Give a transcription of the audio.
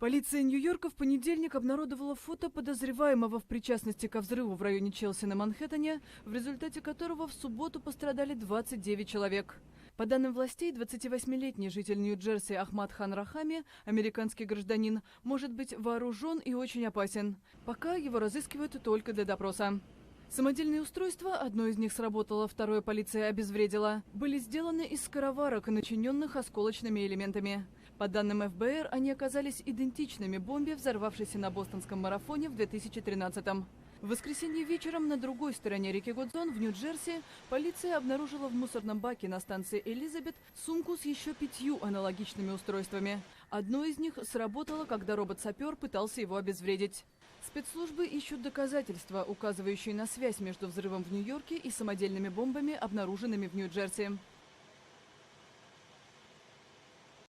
Полиция Нью-Йорка в понедельник обнародовала фото подозреваемого в причастности ко взрыву в районе Челси на Манхэттене, в результате которого в субботу пострадали 29 человек. По данным властей, 28-летний житель Нью-Джерси Ахмад Хан Рахами, американский гражданин, может быть вооружен и очень опасен. Пока его разыскивают только для допроса. Самодельные устройства, одно из них сработало, второе полиция обезвредила, были сделаны из скороварок, начиненных осколочными элементами. По данным ФБР, они оказались идентичными бомбе, взорвавшейся на бостонском марафоне в 2013-м. В воскресенье вечером на другой стороне реки Гудзон в Нью-Джерси полиция обнаружила в мусорном баке на станции Элизабет сумку с еще 5 аналогичными устройствами. Одно из них сработало, когда робот-сапер пытался его обезвредить. Спецслужбы ищут доказательства, указывающие на связь между взрывом в Нью-Йорке и самодельными бомбами, обнаруженными в Нью-Джерси.